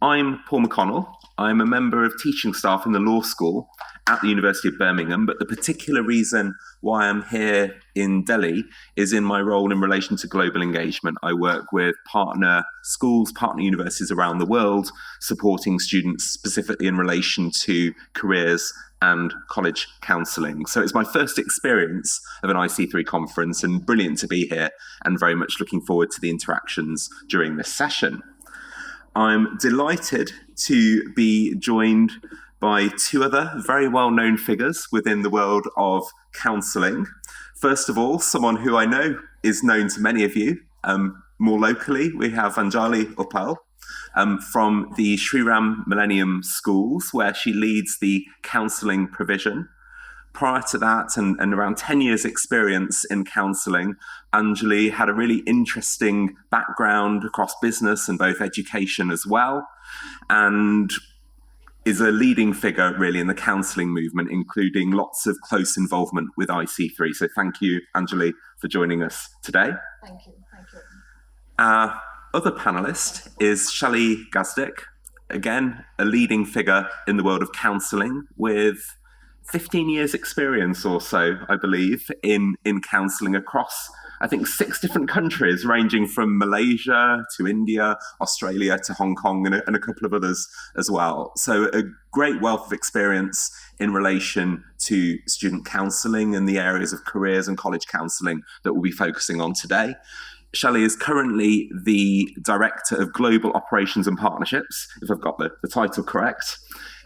I'm Paul McConnell. I'm a member of teaching staff in the law school at the University of Birmingham, but the particular reason why I'm here in Delhi is in my role in relation to global engagement. I work with partner schools, partner universities around the world, supporting students specifically in relation to careers and college counselling. So it's my first experience of an IC3 conference, and brilliant to be here, and very much looking forward to the interactions during this session. I'm delighted to be joined by two other very well-known figures within the world of counselling. First of all, someone who I know is known to many of you. More locally, we have Anjali Uppal from the Sri Ram Millennium Schools, where she leads the counselling provision. Prior to that, and around 10 years experience in counselling, Anjali had a really interesting background across business and both education as well, and is a leading figure really in the counselling movement, including lots of close involvement with IC3. So thank you, Anjali, for joining us today. Thank you. Our other panellist is Shali Gazdik, again, a leading figure in the world of counselling with 15 years experience or so, I believe, in counselling across, I think, 6 different countries, ranging from Malaysia to India, Australia to Hong Kong, and a couple of others as well. So a great wealth of experience in relation to student counselling and the areas of careers and college counselling that we'll be focusing on today. Shali is currently the Director of Global Operations and Partnerships, if I've got the title correct,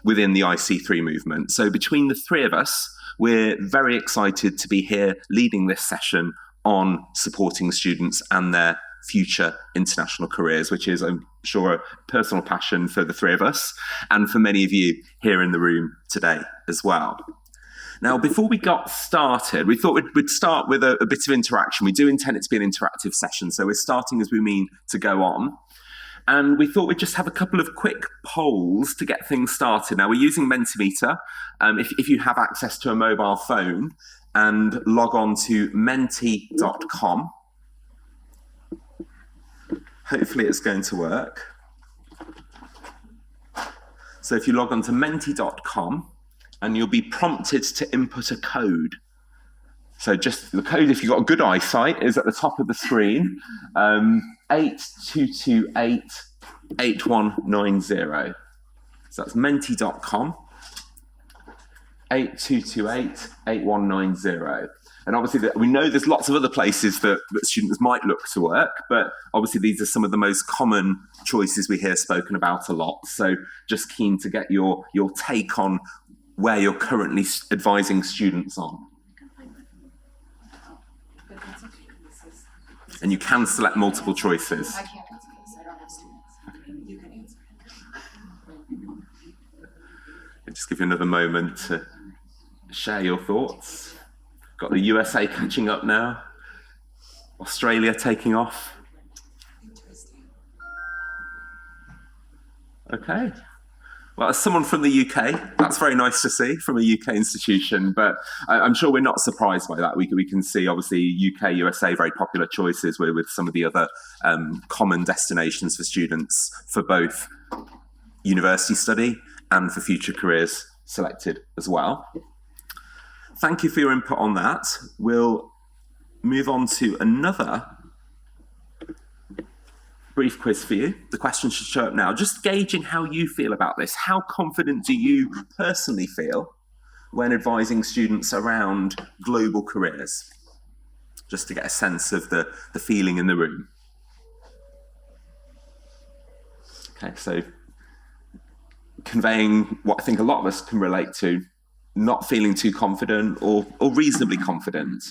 within the IC3 movement. So between the three of us, we're very excited to be here leading this session on supporting students and their future international careers, which is, I'm sure, a personal passion for the three of us and for many of you here in the room today as well. Now, before we got started, we thought we'd start with a bit of interaction. We do intend it to be an interactive session, so we're starting as we mean to go on. And we thought we'd just have a couple of quick polls to get things started. Now, we're using Mentimeter. If you have access to a mobile phone, and log on to menti.com. Hopefully it's going to work. So if you log on to menti.com, and you'll be prompted to input a code. So just the code, if you've got a good eyesight, is at the top of the screen, 8228-8190. So that's menti.com, 8228-8190. And obviously we know there's lots of other places that students might look to work, but obviously these are some of the most common choices we hear spoken about a lot. So just keen to get your take on where you're currently advising students on. And you can select multiple choices. I can't answer this. I don't have students. You can answer. I'll just give you another moment to share your thoughts. Got the USA catching up now. Australia taking off. Okay. Well, as someone from the UK, that's very nice to see from a UK institution, but I'm sure we're not surprised by that. We can see, obviously, UK, USA, very popular choices with some of the other common destinations for students for both university study and for future careers selected as well. Thank you for your input on that. We'll move on to another brief quiz for you. The question should show up now. Just gauging how you feel about this. How confident do you personally feel when advising students around global careers? Just to get a sense of the feeling in the room. Okay, so conveying what I think a lot of us can relate to, not feeling too confident or reasonably confident.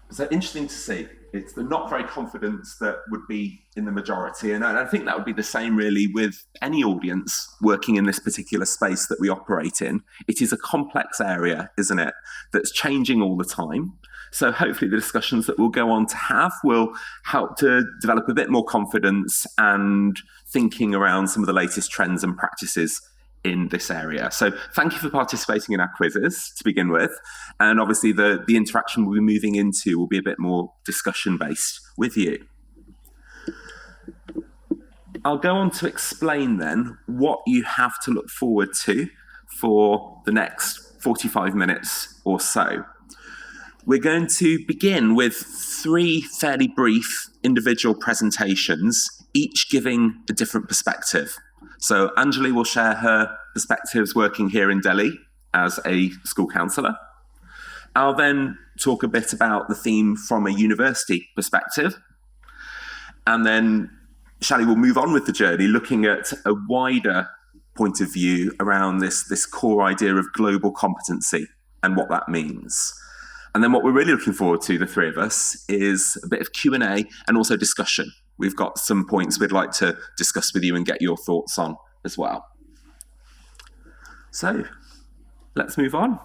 So interesting to see. It's the not very confidence that would be in the majority. And I think that would be the same really with any audience working in this particular space that we operate in. It is a complex area, isn't it, that's changing all the time. So hopefully the discussions that we'll go on to have will help to develop a bit more confidence and thinking around some of the latest trends and practices in this area. So thank you for participating in our quizzes to begin with. And obviously the interaction we'll be moving into will be a bit more discussion-based with you. I'll go on to explain then what you have to look forward to for the next 45 minutes or so. We're going to begin with 3 fairly brief individual presentations, each giving a different perspective. So Anjali will share her perspectives working here in Delhi as a school counsellor. I'll then talk a bit about the theme from a university perspective. And then Shally will move on with the journey, looking at a wider point of view around this core idea of global competency and what that means. And then what we're really looking forward to, the 3 of us, is a bit of Q&A and also discussion. We've got some points we'd like to discuss with you and get your thoughts on as well. So let's move on.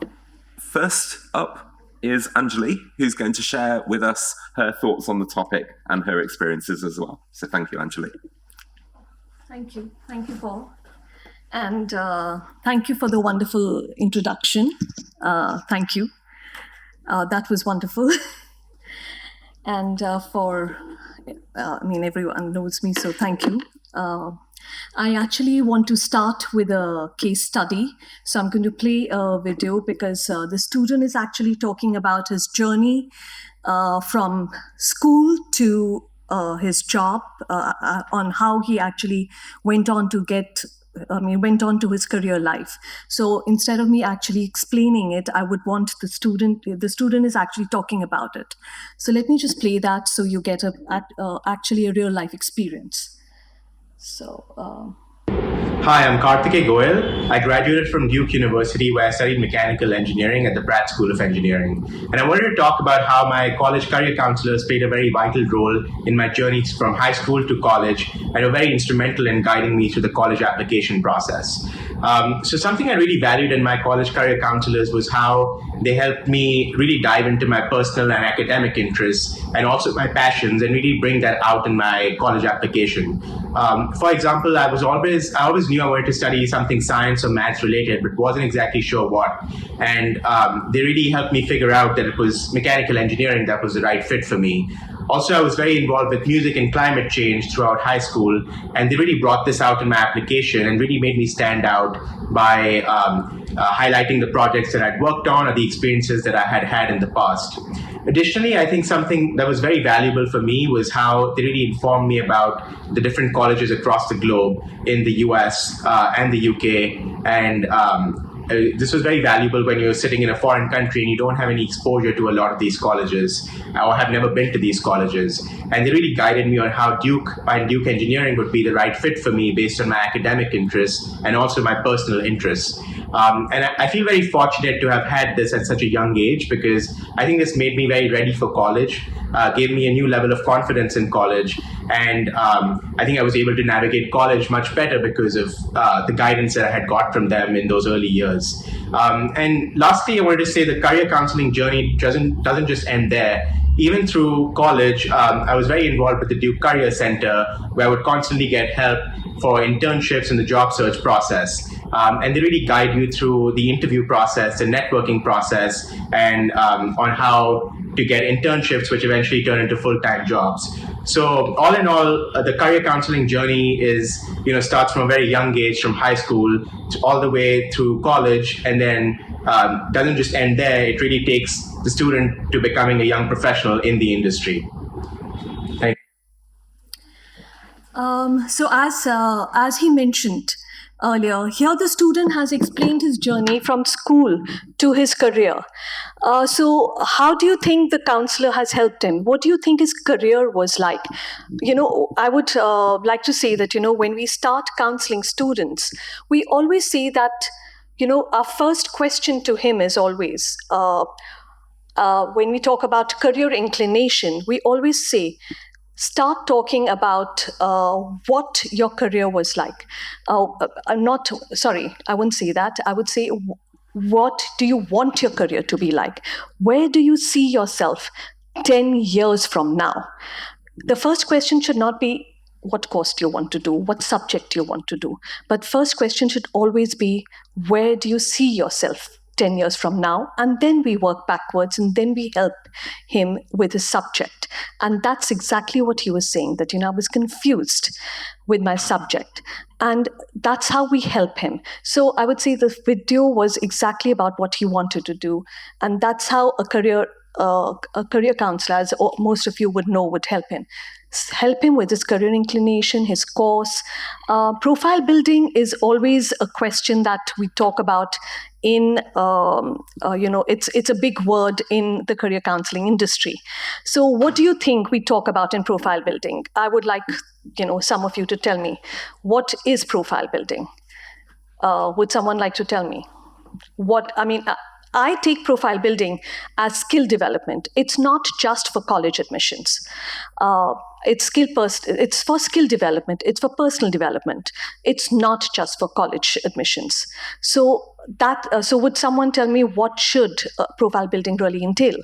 First up is Anjali, who's going to share with us her thoughts on the topic and her experiences as well. So thank you, Anjali. Thank you, Paul. And thank you for the wonderful introduction. Thank you. That was wonderful. And everyone knows me, so thank you. I actually want to start with a case study. So I'm going to play a video because the student is actually talking about his journey from school to his job, on how he actually went on to his career life. So instead of me actually explaining it, I would want the student is actually talking about it. So let me just play that so you get actually a real life experience. So. Hi, I'm Karthike Goyal. I graduated from Duke University where I studied mechanical engineering at the Pratt School of Engineering. And I wanted to talk about how my college career counselors played a very vital role in my journey from high school to college and were very instrumental in guiding me through the college application process. So something I really valued in my college career counselors was how they helped me really dive into my personal and academic interests and also my passions and really bring that out in my college application. For example, I always knew I wanted to study something science or maths related, but wasn't exactly sure what. And they really helped me figure out that it was mechanical engineering that was the right fit for me. Also, I was very involved with music and climate change throughout high school, and they really brought this out in my application and really made me stand out by highlighting the projects that I'd worked on or the experiences that I had had in the past. Additionally, I think something that was very valuable for me was how they really informed me about the different colleges across the globe in the US and the UK. And this was very valuable when you're sitting in a foreign country and you don't have any exposure to a lot of these colleges or have never been to these colleges. And they really guided me on how Duke and Duke Engineering would be the right fit for me based on my academic interests and also my personal interests. And I feel very fortunate to have had this at such a young age because I think this made me very ready for college, gave me a new level of confidence in college. And I think I was able to navigate college much better because of the guidance that I had got from them in those early years. And lastly, I wanted to say the career counseling journey doesn't just end there. Even through college, I was very involved with the Duke Career Center, where I would constantly get help for internships in the job search process. And they really guide you through the interview process, the networking process, and on how to get internships, which eventually turn into full-time jobs. So all in all, the career counseling journey starts from a very young age, from high school all the way through college, and then doesn't just end there. It really takes the student to becoming a young professional in the industry. Thank you. So as he mentioned earlier, here the student has explained his journey from school to his career. So how do you think the counselor has helped him? What do you think his career was like? I would like to say that, when we start counseling students, we always say that, our first question to him is always, when we talk about career inclination, we always say, start talking about what your career was like. I wouldn't say that. I would say, what do you want your career to be like? Where do you see yourself 10 years from now? The first question should not be, what course do you want to do, what subject do you want to do. But first question should always be, where do you see yourself 10 years from now? And then we work backwards, and then we help him with his subject. And that's exactly what he was saying, that, I was confused with my subject. And that's how we help him. So I would say the video was exactly about what he wanted to do. And that's how a career counselor, as most of you would know, would help him. Help him with his career inclination, his course. Profile building is always a question that we talk about in, it's a big word in the career counseling industry. So what do you think we talk about in profile building? I would like, some of you to tell me, what is profile building? Would someone like to tell me? I take profile building as skill development. It's not just for college admissions. It's for skill development. It's for personal development. It's not just for college admissions. So would someone tell me, what should profile building really entail?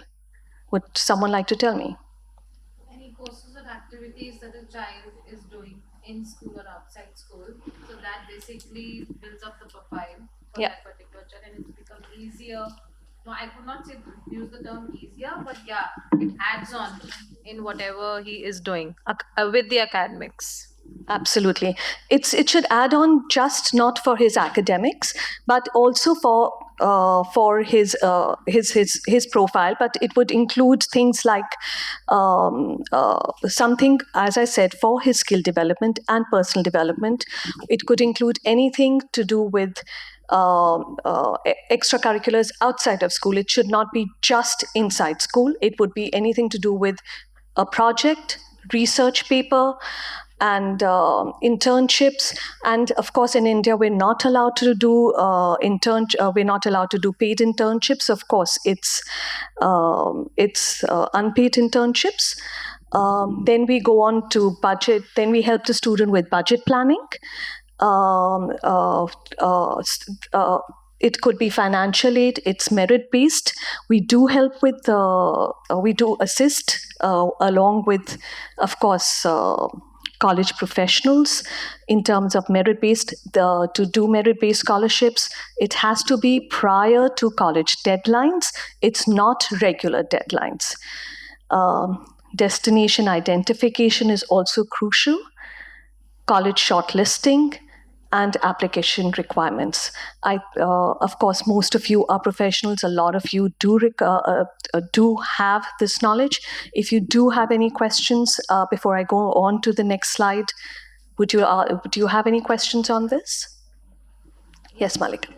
Would someone like to tell me? Any courses or activities that a child is doing in school or outside school, so that basically builds up the profile for that particular child, and it's become easier. No, I could not use the term easier, but yeah, it adds on in whatever he is doing with the academics. Absolutely. It should add on, just not for his academics, but also for his profile. But it would include things like something, as I said, for his skill development and personal development. It could include anything to do with extracurriculars outside of school. It should not be just inside school. It would be anything to do with a project, research paper, and internships. And of course, in India, we're not allowed to do we're not allowed to do paid internships. Of course, it's unpaid internships. Then we go on to budget. Then we help the student with budget planning. It could be financial aid. It's merit-based. We do help with, we do assist along with, of course, college professionals in terms of merit-based. To do merit-based scholarships, it has to be prior to college deadlines. It's not regular deadlines. Destination identification is also crucial. College shortlisting and application requirements. Of course, most of you are professionals. A lot of you do have this knowledge. If you do have any questions, before I go on to the next slide, do you have any questions on this? Yes, Malika.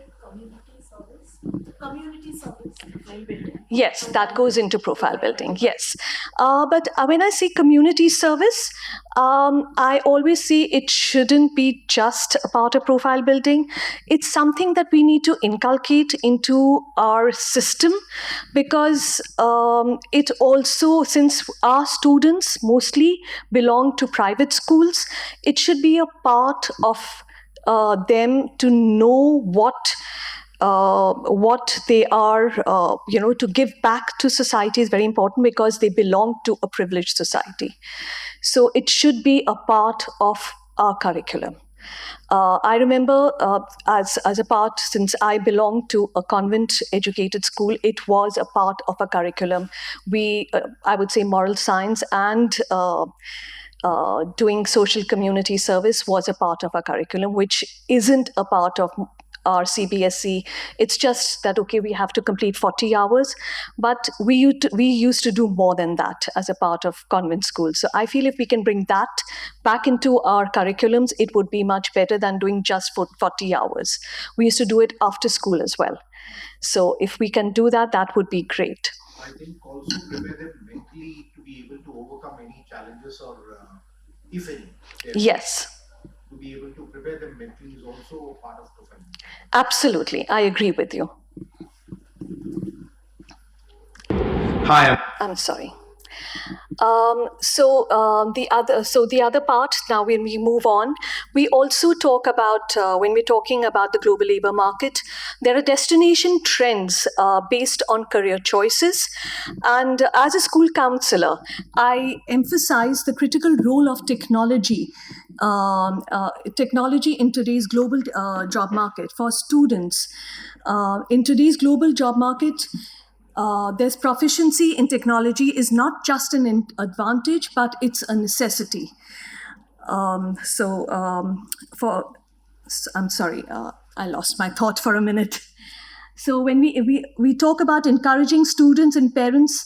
Community service. Yes, that goes into profile building, yes. But when I say community service, I always see it shouldn't be just about a profile building. It's something that we need to inculcate into our system, because it also, since our students mostly belong to private schools, it should be a part of them to know what they are, to give back to society is very important, because they belong to a privileged society. So it should be a part of our curriculum. I remember as a part, since I belong to a convent-educated school, it was a part of a curriculum. I would say moral science and doing social community service was a part of our curriculum, which isn't a part of our CBSE. It's just that, okay, we have to complete 40 hours, but we used to do more than that as a part of convent schools. So I feel if we can bring that back into our curriculums, it would be much better than doing just for 40 hours. We used to do it after school as well. So if we can do that, that would be great. I think also prepare them mentally to be able to overcome any challenges, or if any. Yes. To be able to prepare them mentally is also part of profile. Absolutely, I agree with you. Hi. I'm sorry. The other part, now when we move on, we also talk about when we're talking about the global labor market, there are destination trends based on career choices. And as a school counselor, I emphasize the critical role of technology in today's global job market for students. In today's global job market, there's proficiency in technology is not just an advantage, but it's a necessity. I'm sorry, I lost my thought for a minute. So when we talk about encouraging students and parents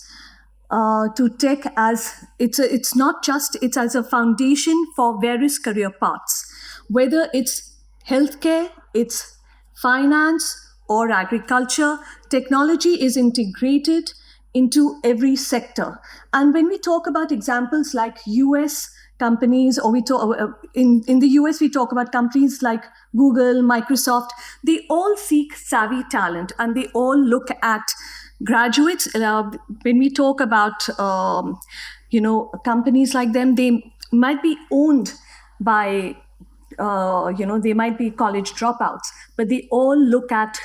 to tech as it's not just it's as a foundation for various career paths, whether it's healthcare, it's finance or agriculture. Technology is integrated into every sector. And when we talk about examples like US companies, or we talk in the US, we talk about companies like Google, Microsoft, they all seek savvy talent and they all look at graduates. When we talk about companies like them, they might be owned by they might be college dropouts, but they all look at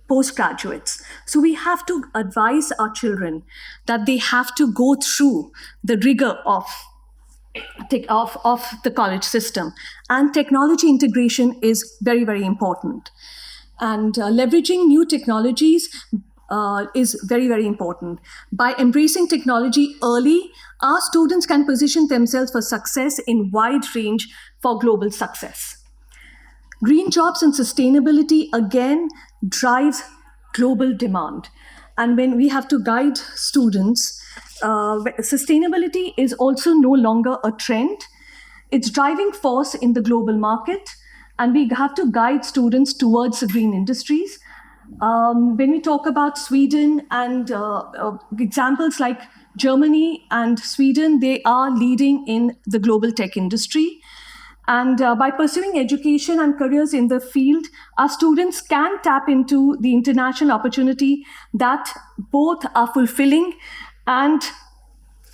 postgraduates. So we have to advise our children that they have to go through the rigor of the college system. And technology integration is very, very important. And leveraging new technologies is very, very important. By embracing technology early, our students can position themselves for success in wide range for global success. Green jobs and sustainability, again, drives global demand. And when we have to guide students, sustainability is also no longer a trend. It's driving force in the global market, and we have to guide students towards the green industries. When we talk about Sweden and examples like Germany and Sweden, they are leading in the global tech industry. And by pursuing education and careers in the field, our students can tap into the international opportunity that both are fulfilling, and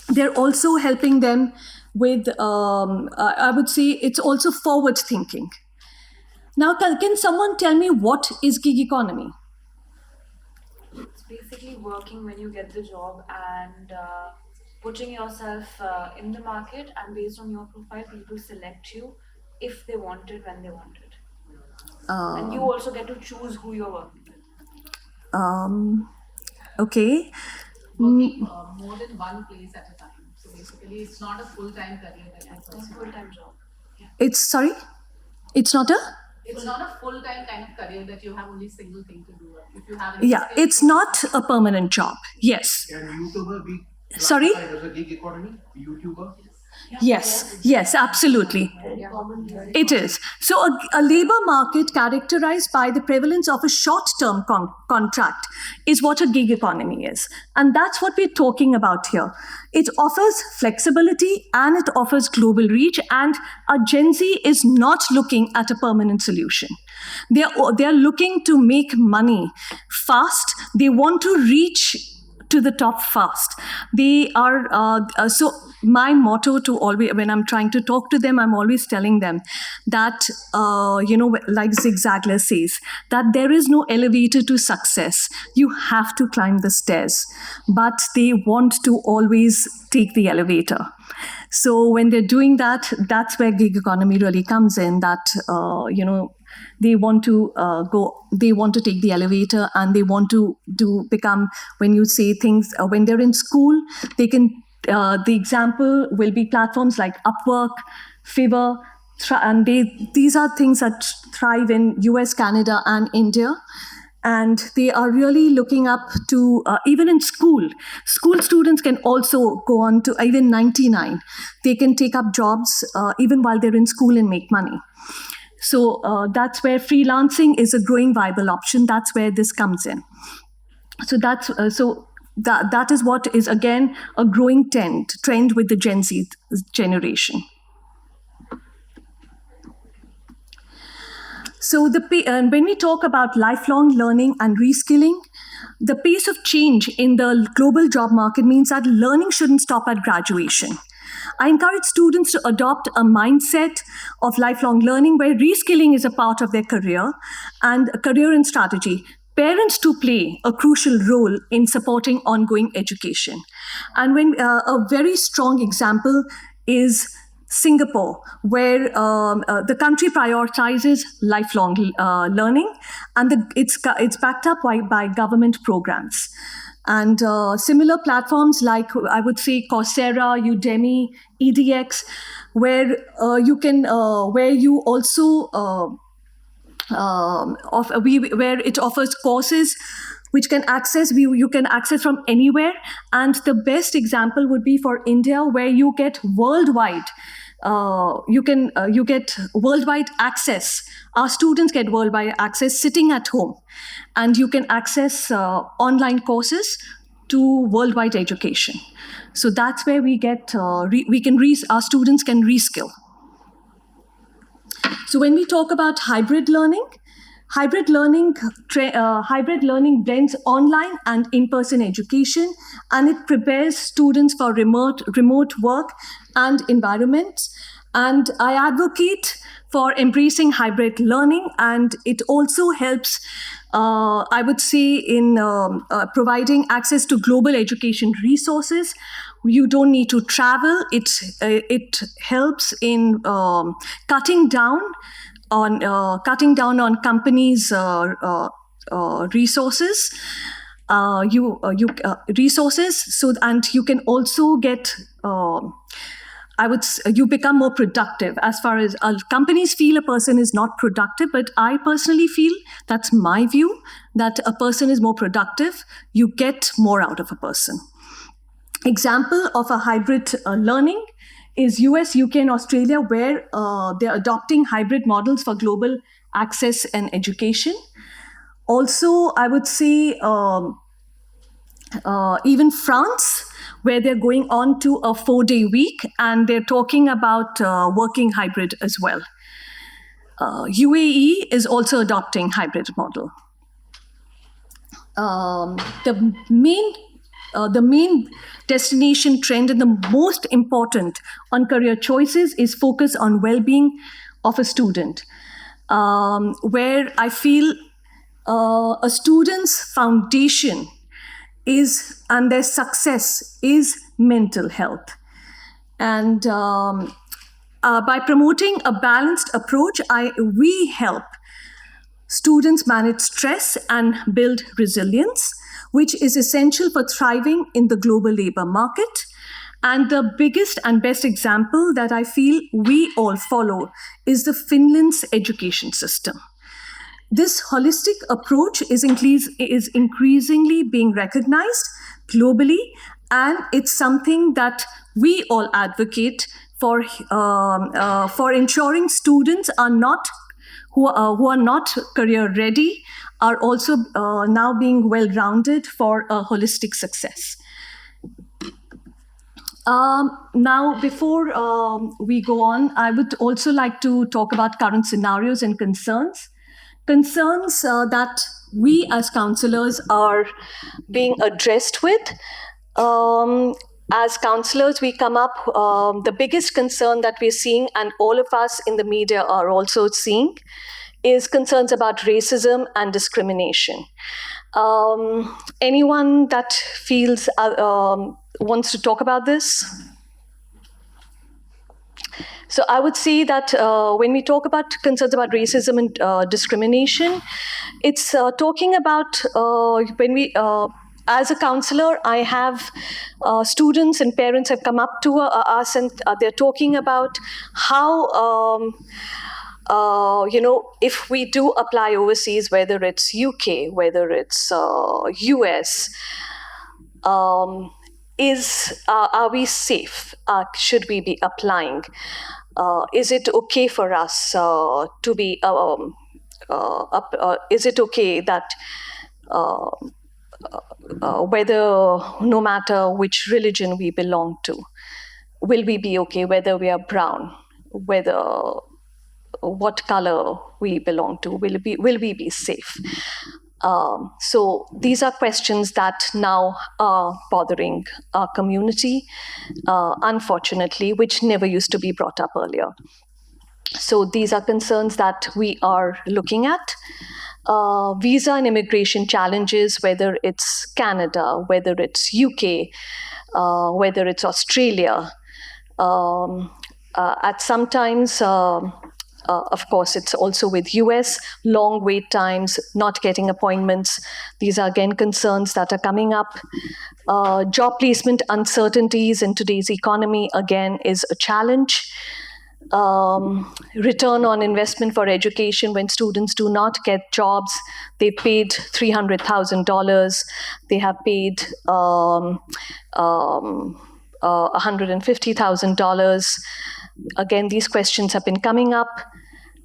they're also helping them with, I would say, it's also forward thinking. Now, can someone tell me what is gig economy? It's basically working when you get the job and putting yourself in the market, and based on your profile, people select you if they want it, when they want it. And you also get to choose who you're working with. Okay. Working more than one place at a time. So basically, it's not a full-time career that you It's a pursue. full-time job. Sorry? It's not a? It's not a full-time kind of career that you have only single thing to do. If you have Yeah, it's not a permanent job. Yes. Can YouTuber be Sorry? classified as a gig economy? YouTuber? Yes, absolutely. It is. So a labor market characterized by the prevalence of a short-term contract is what a gig economy is. And that's what we're talking about here. It offers flexibility and it offers global reach, and a Gen Z is not looking at a permanent solution. They're looking to make money fast. They want to reach to the top fast. They are so my motto to always, when I'm trying to talk to them, I'm always telling them that like Zig Ziglar says, that there is no elevator to success. You have to climb the stairs, but they want to always take the elevator. So when they're doing that, that's where gig economy really comes in. That they want to they want to take the elevator, and they want to become, when you say things, when they're in school, they can, the example will be platforms like Upwork, Fiverr, and these are things that thrive in US, Canada, and India. And they are really looking up to, even in school students can also go on to, even 99, they can take up jobs even while they're in school and make money. So that's where freelancing is a growing viable option. That's where this comes in. So that is what is, again, a growing trend with the Gen Z generation. So when we talk about lifelong learning and reskilling, the pace of change in the global job market means that learning shouldn't stop at graduation. I encourage students to adopt a mindset of lifelong learning where reskilling is a part of their career and strategy. Parents to play a crucial role in supporting ongoing education. And when a very strong example is Singapore, where the country prioritizes lifelong learning, and it's backed up by government programs. And similar platforms like, I would say, Coursera, Udemy, EDX, where where you also where it offers courses which you can access from anywhere. And the best example would be for India, where you get worldwide you get worldwide access. Our students get worldwide access sitting at home, and you can access online courses to worldwide education. So that's where we get our students can reskill. So when we talk about hybrid learning blends online and in-person education, and it prepares students for remote work and environments. And I advocate for embracing hybrid learning, and it also helps, I would say, in providing access to global education resources. You don't need to travel. It helps in cutting down on companies' resources. Resources. So, and you can also get. You become more productive. As far as companies feel a person is not productive, but I personally feel, that's my view, that a person is more productive. You get more out of a person. Example of a hybrid learning is US, UK, and Australia, where they're adopting hybrid models for global access and education. Also, I would say even France, where they're going on to a 4-day week, and they're talking about working hybrid as well. UAE is also adopting hybrid model. The main destination trend and the most important on career choices is focus on well-being of a student, where I feel a student's foundation and their success is mental health. And by promoting a balanced approach, we help students manage stress and build resilience, which is essential for thriving in the global labor market. And the biggest and best example that I feel we all follow is the Finland's education system. This holistic approach is increasingly being recognized globally, and it's something that we all advocate for ensuring students who are not career ready are also now being well-rounded for a holistic success. Now, before we go on, I would also like to talk about current scenarios and concerns. Concerns that we as counselors are being addressed with. As counselors, we come up, the biggest concern that we're seeing, and all of us in the media are also seeing, is concerns about racism and discrimination. Anyone that feels wants to talk about this? So I would say that when we talk about concerns about racism and discrimination, it's talking about when we, as a counselor, I have students and parents have come up to us, and they're talking about how, if we do apply overseas, whether it's UK, whether it's US, are we safe? Should we be applying? Is it okay for us to be? Is it okay that whether, no matter which religion we belong to, will we be okay? Whether we are brown, whether what color we belong to, will we be safe? So these are questions that now are bothering our community, unfortunately, which never used to be brought up earlier. So these are concerns that we are looking at. Visa and immigration challenges, whether it's Canada, whether it's UK, whether it's Australia. At some times, of course, it's also with US, long wait times, not getting appointments. These are again concerns that are coming up. Job placement uncertainties in today's economy, again, is a challenge. Return on investment for education when students do not get jobs. They paid $300,000. They have paid $150,000. Again, these questions have been coming up.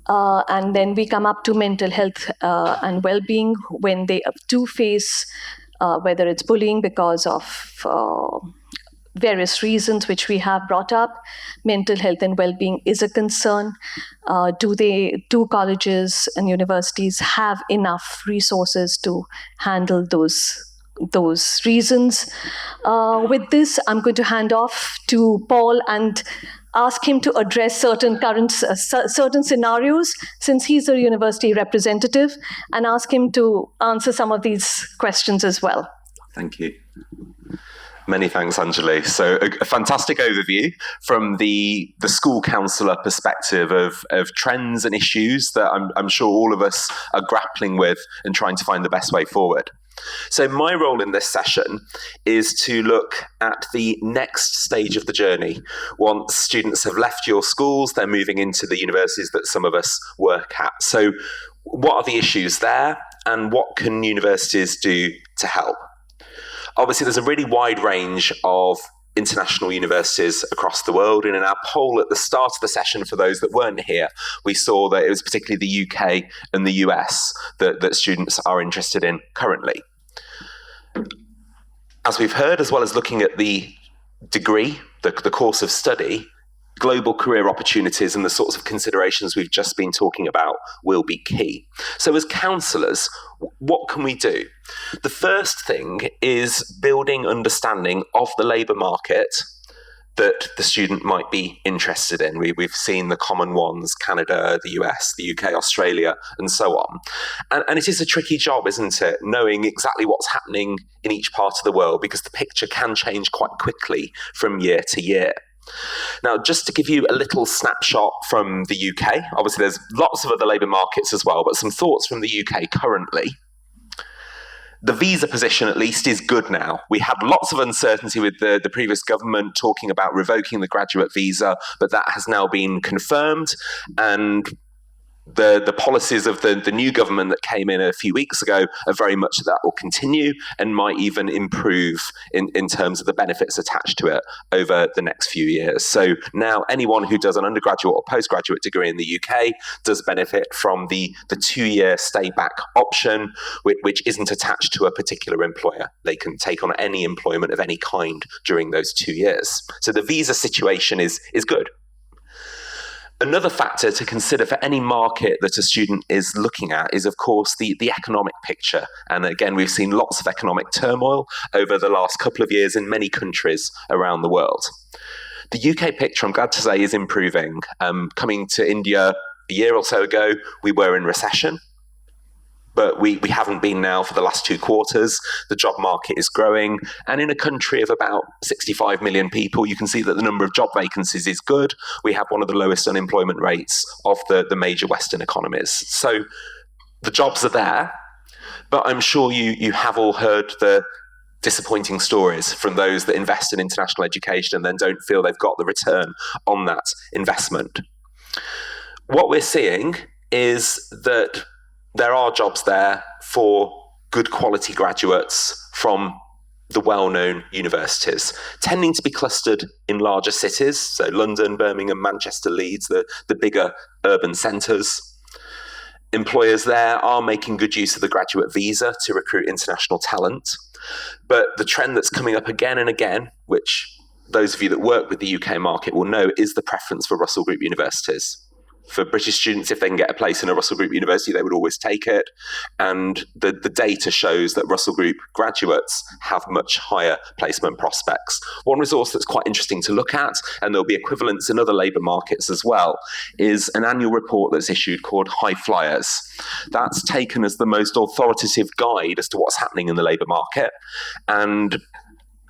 And then we come up to mental health and well-being when they do face, whether it's bullying because of various reasons which we have brought up. Mental health and well-being is a concern. Do colleges and universities have enough resources to handle those reasons? With this, I'm going to hand off to Paul and ask him to address certain certain scenarios, since he's a university representative, and ask him to answer some of these questions as well. Thank you. Many thanks, Anjali. So a fantastic overview from the school counsellor perspective of trends and issues that I'm sure all of us are grappling with and trying to find the best way forward. So my role in this session is to look at the next stage of the journey. Once students have left your schools, they're moving into the universities that some of us work at. So what are the issues there, and what can universities do to help? Obviously, there's a really wide range of international universities across the world. And in our poll at the start of the session, for those that weren't here, we saw that it was particularly the UK and the US that students are interested in currently. As we've heard, as well as looking at the degree, the course of study, global career opportunities and the sorts of considerations we've just been talking about will be key. So as counsellors, what can we do? The first thing is building understanding of the labour market that the student might be interested in. We've seen the common ones: Canada, the US, the UK, Australia, and so on. And it is a tricky job, isn't it, knowing exactly what's happening in each part of the world, because the picture can change quite quickly from year to year. Now, just to give you a little snapshot from the UK, obviously there's lots of other labour markets as well, but some thoughts from the UK currently. The visa position, at least, is good now. We had lots of uncertainty with the previous government talking about revoking the graduate visa, but that has now been confirmed, and the policies of the new government that came in a few weeks ago are very much that will continue and might even improve in terms of the benefits attached to it over the next few years. So now anyone who does an undergraduate or postgraduate degree in the UK does benefit from the 2-year stay back option, which isn't attached to a particular employer. They can take on any employment of any kind during those 2 years. So the visa situation is good. Another factor to consider for any market that a student is looking at is, of course, the economic picture. And again, we've seen lots of economic turmoil over the last couple of years in many countries around the world. The UK picture, I'm glad to say, is improving. Coming to India a year or so ago, we were in recession, but we haven't been now for the last 2 quarters. The job market is growing, and in a country of about 65 million people, you can see that the number of job vacancies is good. We have one of the lowest unemployment rates of the major Western economies. So the jobs are there, but I'm sure you have all heard the disappointing stories from those that invest in international education and then don't feel they've got the return on that investment. What we're seeing is that there are jobs there for good quality graduates from the well-known universities, tending to be clustered in larger cities, so London, Birmingham, Manchester, Leeds, the bigger urban centres. Employers there are making good use of the graduate visa to recruit international talent. But the trend that's coming up again and again, which those of you that work with the UK market will know, is the preference for Russell Group universities. For British students, if they can get a place in a Russell Group university, they would always take it. And the data shows that Russell Group graduates have much higher placement prospects. One resource that's quite interesting to look at, and there'll be equivalents in other labour markets as well, is an annual report that's issued called High Flyers. That's taken as the most authoritative guide as to what's happening in the labour market. And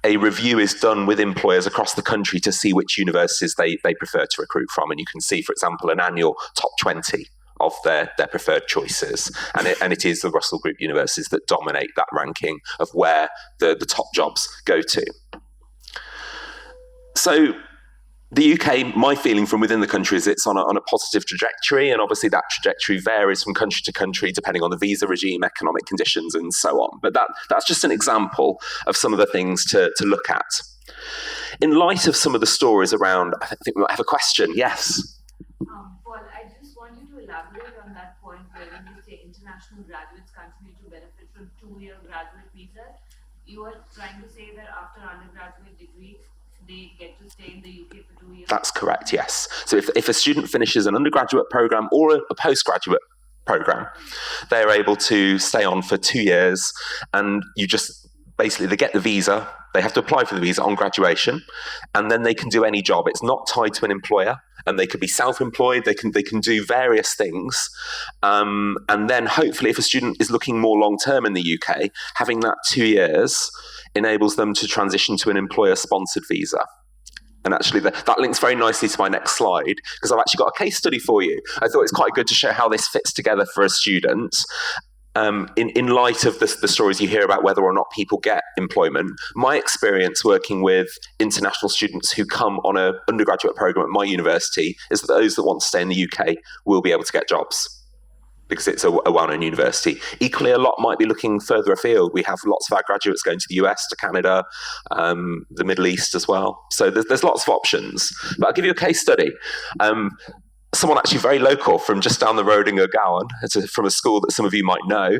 a review is done with employers across the country to see which universities they prefer to recruit from. And you can see, for example, an annual top 20 of their preferred choices. And it is the Russell Group universities that dominate that ranking of where the top jobs go to. So the UK, my feeling from within the country is it's on a positive trajectory, and obviously that trajectory varies from country to country depending on the visa regime, economic conditions, and so on. But that's just an example of some of the things to look at. In light of some of the stories around, I think we might have a question. Yes? Paul, I just want you to elaborate on that point where you say international graduates continue to benefit from 2-year graduate visas. You are trying to say that after undergraduate degree, they get to stay in the UK for 2 years? That's correct, yes. So if a student finishes an undergraduate program or a postgraduate program, they're able to stay on for 2 years, and you just basically, they get the visa, they have to apply for the visa on graduation, and then they can do any job. It's not tied to an employer, and they could be self-employed, they can do various things. And then hopefully if a student is looking more long-term in the UK, having that 2 years enables them to transition to an employer-sponsored visa. And actually that links very nicely to my next slide, because I've actually got a case study for you. I thought it's quite good to show how this fits together for a student. In light of the stories you hear about whether or not people get employment, my experience working with international students who come on an undergraduate program at my university is that those that want to stay in the UK will be able to get jobs, because it's a well-known university. Equally, a lot might be looking further afield. We have lots of our graduates going to the US, to Canada, the Middle East as well. So there's lots of options. But I'll give you a case study. Someone actually very local from just down the road in Gowan, from a school that some of you might know.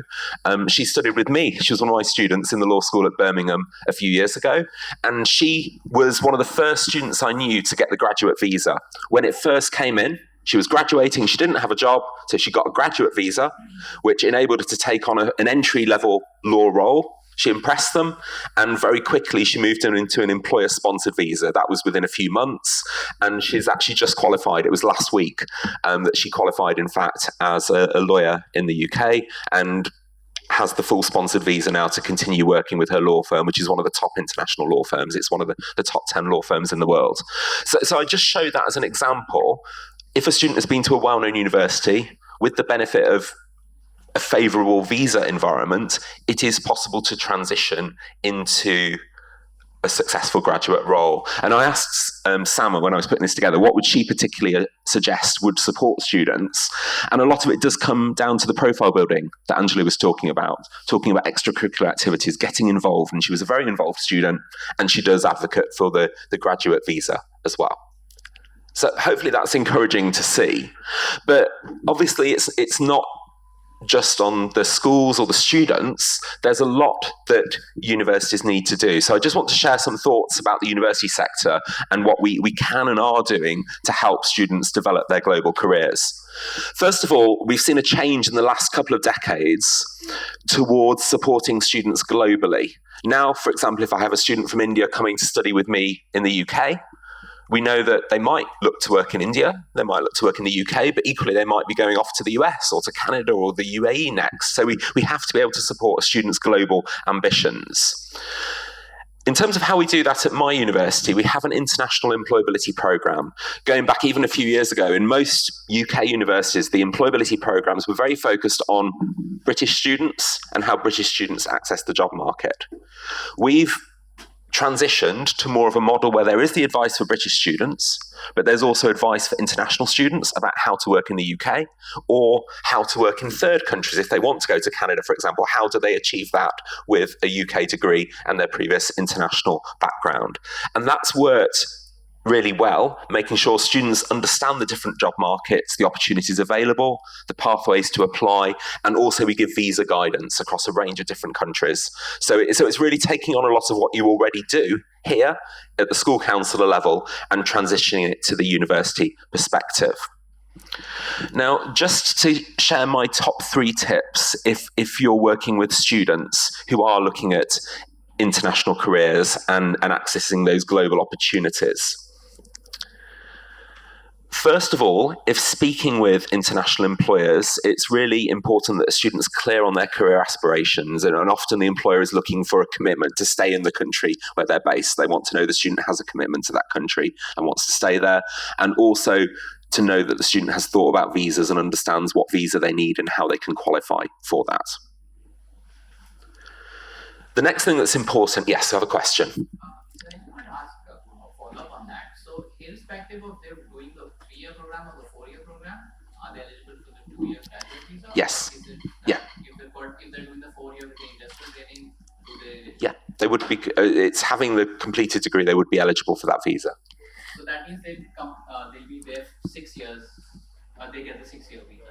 She studied with me. She was one of my students in the law school at Birmingham a few years ago. And she was one of the first students I knew to get the graduate visa. When it first came in, she was graduating, she didn't have a job, so she got a graduate visa, which enabled her to take on an entry-level law role. She impressed them, and very quickly she moved into an employer-sponsored visa. That was within a few months, and she's actually just qualified. It was last week that she qualified, in fact, as a lawyer in the UK, and has the full sponsored visa now to continue working with her law firm, which is one of the top international law firms. It's one of the top 10 law firms in the world. So I just show that as an example. If a student has been to a well-known university with the benefit of a favourable visa environment, it is possible to transition into a successful graduate role. And I asked Sama when I was putting this together, what would she particularly suggest would support students? And a lot of it does come down to the profile building that Angela was talking about extracurricular activities, getting involved. And she was a very involved student, and she does advocate for the graduate visa as well. So hopefully that's encouraging to see. But obviously it's not just on the schools or the students. There's a lot that universities need to do. So I just want to share some thoughts about the university sector and what we can and are doing to help students develop their global careers. First of all, we've seen a change in the last couple of decades towards supporting students globally. Now, for example, if I have a student from India coming to study with me in the UK, we know that they might look to work in India, they might look to work in the UK, but equally they might be going off to the US or to Canada or the UAE next. So we have to be able to support a student's global ambitions. In terms of how we do that at my university, we have an international employability program. Going back even a few years ago, in most UK universities, the employability programs were very focused on British students and how British students access the job market. We've transitioned to more of a model where there is the advice for British students, but there's also advice for international students about how to work in the UK or how to work in third countries. If they want to go to Canada, for example, how do they achieve that with a UK degree and their previous international background? And that's worked really well, making sure students understand the different job markets, the opportunities available, the pathways to apply, and also we give visa guidance across a range of different countries. So it's really taking on a lot of what you already do here at the school counsellor level and transitioning it to the university perspective. Now, just to share my top 3 tips if you're working with students who are looking at international careers and accessing those global opportunities. First of all, if speaking with international employers, it's really important that a student's clear on their career aspirations, and often the employer is looking for a commitment to stay in the country where they're based. They want to know the student has a commitment to that country and wants to stay there, and also to know that the student has thought about visas and understands what visa they need and how they can qualify for that. The next thing that's important, yes, I have a question. I want to ask a follow-up on that. So, irrespective of them doing the 3-year program or the 4-year program, are they eligible for the 2-year graduate visa? Yes. Yeah. If they're doing the 4-year with the industrial training, do they? Yeah, they would be. It's having the completed degree. They would be eligible for that visa. So that means they'll be there 6 years. They get the 6-year visa.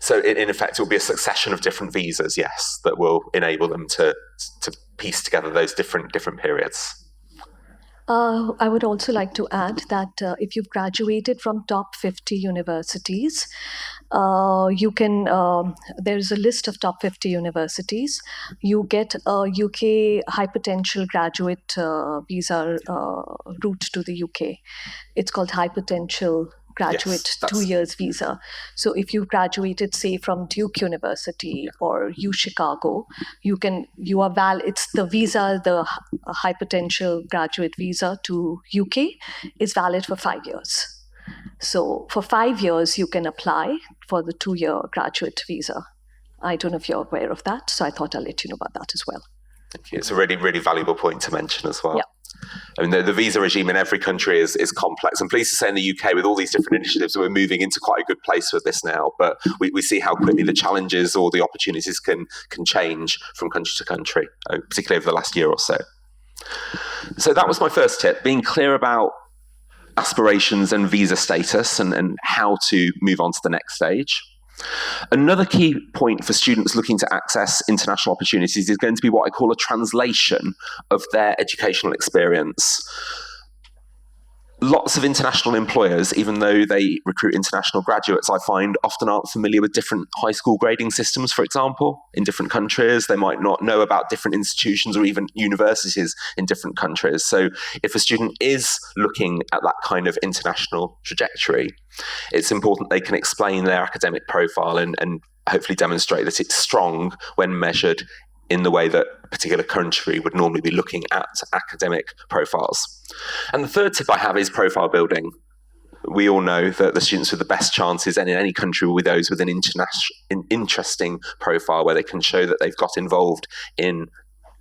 So in effect, it will be a succession of different visas, yes, that will enable them to piece together those different periods. I would also like to add that if you've graduated from top 50 universities, you can, there's a list of top 50 universities. You get a UK high potential graduate visa route to the UK. It's called high potential graduate 2 years visa. So if you graduated, say, from Duke University or U Chicago, it's the visa, the high potential graduate visa to UK is valid for 5 years. So for 5 years, you can apply for the 2-year graduate visa. I don't know if you're aware of that, so I thought I'll let you know about that as well. Thank you. It's a really, really valuable point to mention as well. Yeah. I mean, the visa regime in every country is complex. I'm pleased to say in the UK, with all these different initiatives, we're moving into quite a good place with this now. But we see how quickly the challenges or the opportunities can change from country to country, particularly over the last year or so. So that was my first tip, being clear about aspirations and visa status and how to move on to the next stage. Another key point for students looking to access international opportunities is going to be what I call a translation of their educational experience. Lots of international employers, even though they recruit international graduates, I find often aren't familiar with different high school grading systems, for example, in different countries. They might not know about different institutions or even universities in different countries. So if a student is looking at that kind of international trajectory, it's important they can explain their academic profile and hopefully demonstrate that it's strong when measured in the way that a particular country would normally be looking at academic profiles. And the third tip I have is profile building. We all know that the students with the best chances in any country will be those with an interesting profile where they can show that they've got involved in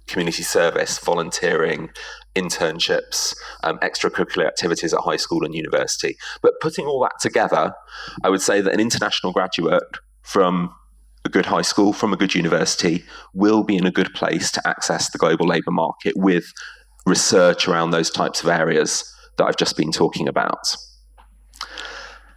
community service, volunteering, internships, extracurricular activities at high school and university. But putting all that together, I would say that an international graduate from a good high school, from a good university, will be in a good place to access the global labour market with research around those types of areas that I've just been talking about.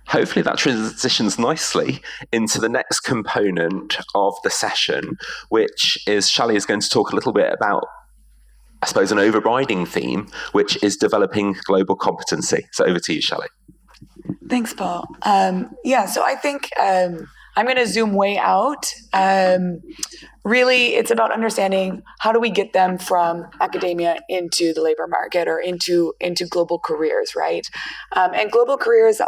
Hopefully that transitions nicely into the next component of the session, which is Shally is going to talk a little bit about, I suppose, an overriding theme, which is developing global competency. So over to you, Shally. Thanks, Paul. So I think I'm going to zoom way out. Really, it's about understanding how do we get them from academia into the labor market or into global careers, right? And global careers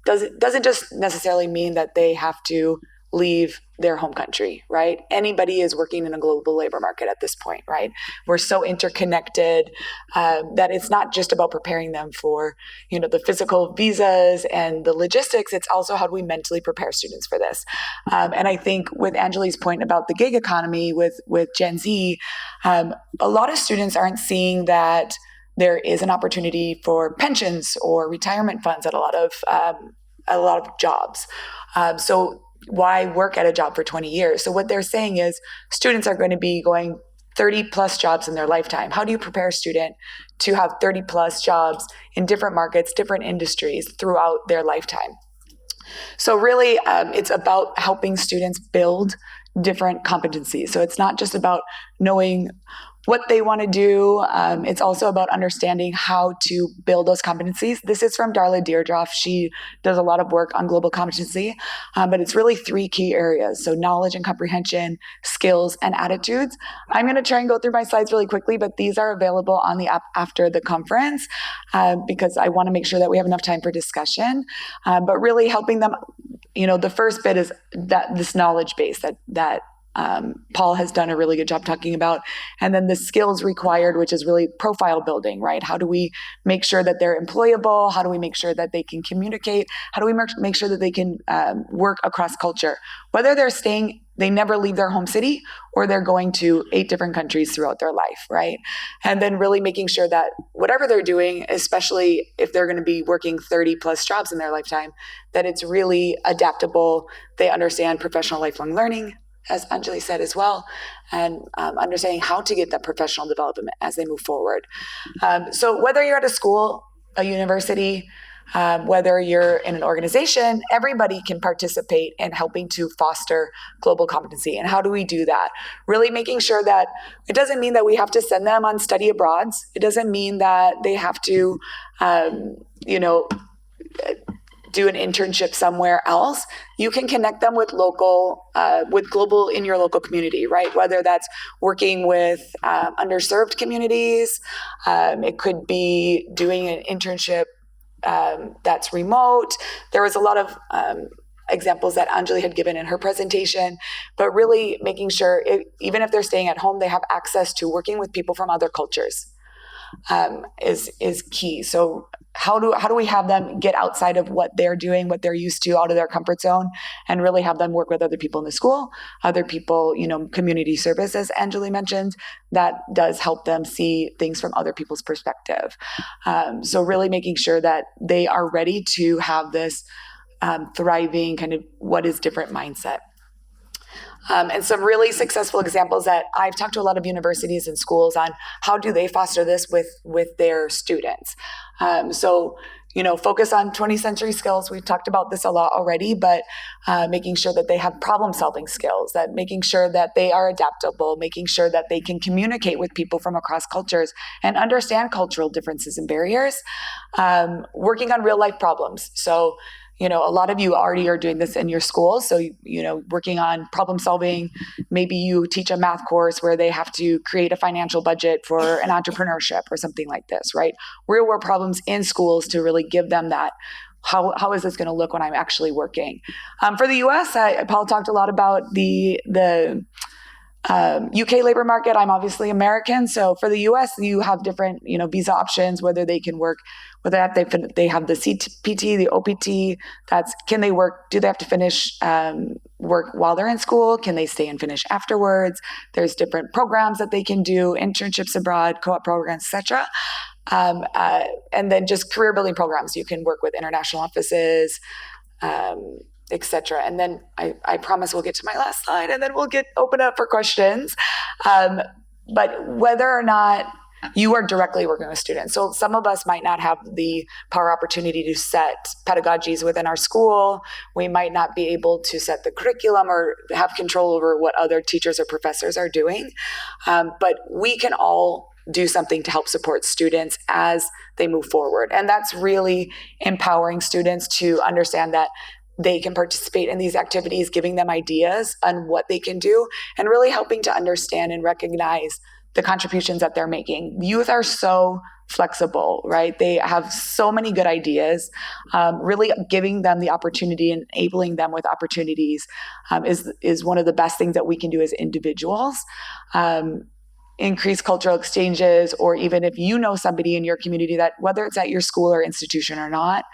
doesn't just necessarily mean that they have to leave their home country, right? Anybody is working in a global labor market at this point, right? We're so interconnected that it's not just about preparing them for, the physical visas and the logistics. It's also how do we mentally prepare students for this. And I think with Anjali's point about the gig economy with Gen Z, a lot of students aren't seeing that there is an opportunity for pensions or retirement funds at a lot of jobs. So why work at a job for 20 years? So what they're saying is students are going to be going 30 plus jobs in their lifetime. How do you prepare a student to have 30 plus jobs in different markets, different industries throughout their lifetime? So really, it's about helping students build different competencies. So it's not just about knowing what they want to do. It's also about understanding how to build those competencies. This is from Darla Deirdroff. She does a lot of work on global competency, but it's really 3 key areas. So knowledge and comprehension, skills, and attitudes. I'm going to try and go through my slides really quickly, but these are available on the app after the conference because I want to make sure that we have enough time for discussion. But really helping them, the first bit is that this knowledge base that Paul has done a really good job talking about. And then the skills required, which is really profile building, right? How do we make sure that they're employable? How do we make sure that they can communicate? How do we make sure that they can work across culture? Whether they're staying, they never leave their home city, or they're going to 8 different countries throughout their life, right? And then really making sure that whatever they're doing, especially if they're going to be working 30 plus jobs in their lifetime, that it's really adaptable. They understand professional lifelong learning, as Anjali said as well, and understanding how to get that professional development as they move forward. So whether you're at a school, a university, whether you're in an organization, everybody can participate in helping to foster global competency. And how do we do that? Really making sure that it doesn't mean that we have to send them on study abroads. It doesn't mean that they have to, do an internship somewhere else. You can connect them with with global in your local community, right? Whether that's working with underserved communities, it could be doing an internship that's remote. There was a lot of examples that Anjali had given in her presentation, but really making sure, even if they're staying at home, they have access to working with people from other cultures is key. So how do we have them get outside of what they're doing, what they're used to, out of their comfort zone, and really have them work with other people in the school, other people, community service, as Anjali mentioned, that does help them see things from other people's perspective. So really making sure that they are ready to have this thriving kind of what is different mindset. And some really successful examples that I've talked to a lot of universities and schools on how do they foster this with their students. So focus on 20th century skills. We've talked about this a lot already, but making sure that they have problem solving skills, that making sure that they are adaptable, making sure that they can communicate with people from across cultures and understand cultural differences and barriers, working on real life problems. So a lot of you already are doing this in your schools. So, working on problem solving, maybe you teach a math course where they have to create a financial budget for an entrepreneurship or something like this, right? Real world problems in schools to really give them that. How is this going to look when I'm actually working? For the US, Paul talked a lot about the UK labor market. I'm obviously American. So for the US, you have different, visa options, whether they can work, whether they have the CPT, the OPT, can they work, do they have to finish work while they're in school? Can they stay and finish afterwards? There's different programs that they can do, internships abroad, co-op programs, etc. And then just career building programs. You can work with international offices, etc. And then I promise we'll get to my last slide and then we'll open up for questions. But whether or not you are directly working with students. So some of us might not have the power opportunity to set pedagogies within our school. We might not be able to set the curriculum or have control over what other teachers or professors are doing. But we can all do something to help support students as they move forward. And that's really empowering students to understand that they can participate in these activities, giving them ideas on what they can do, and really helping to understand and recognize the contributions that they're making. Youth are so flexible, right? They have so many good ideas. Really giving them the opportunity and enabling them with opportunities is one of the best things that we can do as individuals. Increase cultural exchanges, or even if you know somebody in your community that, whether it's at your school or institution or not,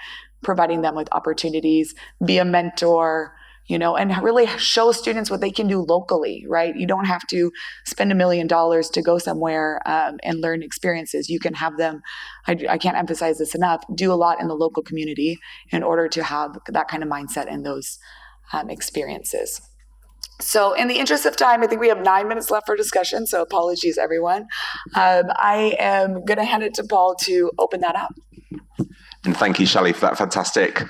providing them with opportunities, be a mentor, and really show students what they can do locally, right? You don't have to spend $1 million to go somewhere and learn experiences. You can have them, I can't emphasize this enough, do a lot in the local community in order to have that kind of mindset and those experiences. So in the interest of time, I think we have 9 minutes left for discussion, so apologies, everyone. I am going to hand it to Paul to open that up. And thank you, Shelley, for that fantastic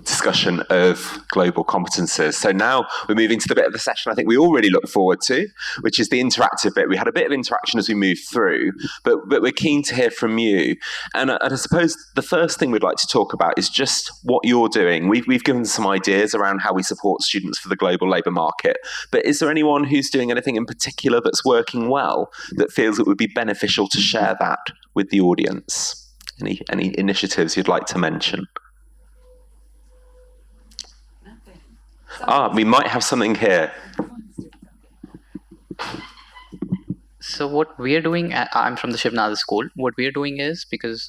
discussion of global competences. So now we're moving to the bit of the session I think we all really look forward to, which is the interactive bit. We had a bit of interaction as we moved through, but we're keen to hear from you. And I suppose the first thing we'd like to talk about is just what you're doing. We've given some ideas around how we support students for the global labour market, but is there anyone who's doing anything in particular that's working well that feels it would be beneficial to share that with the audience? Any initiatives you'd like to mention? We might have something here. So what we are doing, I'm from the Shivnada school. What we are doing is, because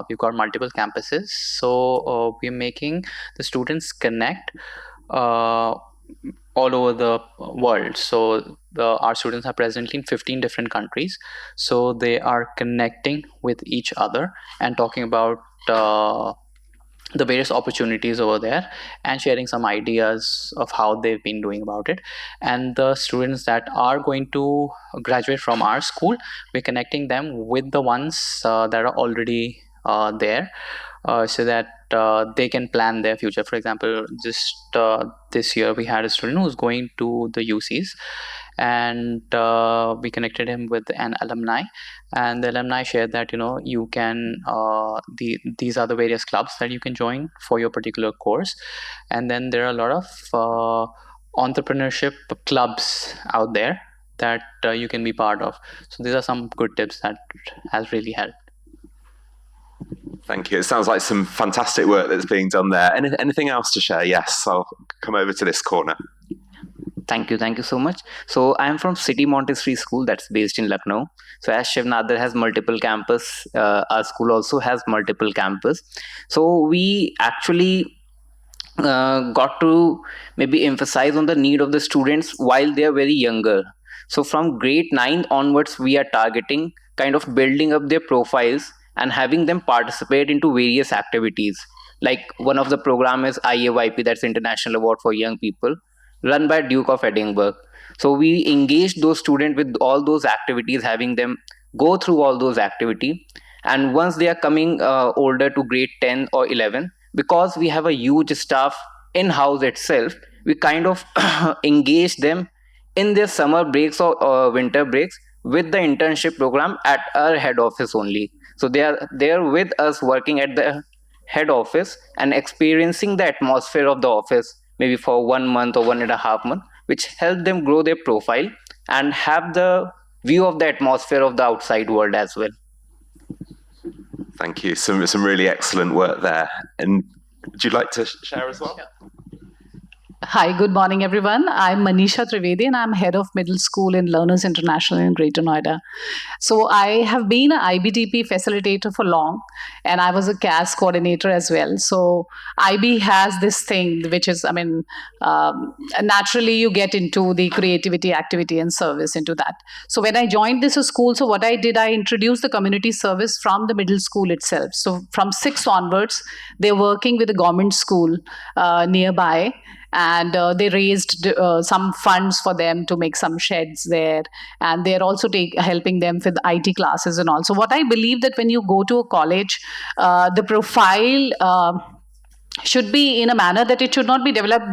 we've got multiple campuses, so we're making the students connect all over the world. So our students are presently in 15 different countries. So they are connecting with each other and talking about the various opportunities over there and sharing some ideas of how they've been doing about it. And the students that are going to graduate from our school, we're connecting them with the ones that are already there, so that they can plan their future. For example, just this year we had a student who's going to the UCs, and we connected him with an alumni, and the alumni shared that you can these are the various clubs that you can join for your particular course. And then there are a lot of entrepreneurship clubs out there that you can be part of. So these are some good tips that has really helped. Thank you. It sounds like some fantastic work that's being done there. Anything else to share? Yes, I'll come over to this corner. Thank you so much. So I am from City Montessori School that's based in Lucknow. So as Shivnadar has multiple campus, our school also has multiple campus. So we actually got to maybe emphasize on the need of the students while they are very younger. So from grade 9 onwards, we are targeting kind of building up their profiles and having them participate into various activities. Like one of the program is IAYP, that's International Award for Young People, run by Duke of Edinburgh. So we engage those students with all those activities, having them go through all those activities. And once they are coming older to grade 10 or 11, because we have a huge staff in-house itself, we kind of engage them in their summer breaks or winter breaks with the internship program at our head office only. So they are there with us working at the head office and experiencing the atmosphere of the office maybe for 1 month or 1.5 months, which help them grow their profile and have the view of the atmosphere of the outside world as well. Thank you. Some really excellent work there. And would you like to share as well? Yeah. Hi, good morning, everyone. I'm Manisha Trivedi, and I'm head of middle school in Learners International in Greater Noida. So I have been an IBDP facilitator for long, and I was a CAS coordinator as well. So IB has this thing, which is, naturally you get into the creativity, activity, and service into that. So when I joined this school, so what I did, I introduced the community service from the middle school itself. So from 6 onwards, they're working with a government school nearby. And they raised some funds for them to make some sheds there. And they're also helping them with IT classes and all. So what I believe that when you go to a college, the profile should be in a manner that it should not be developed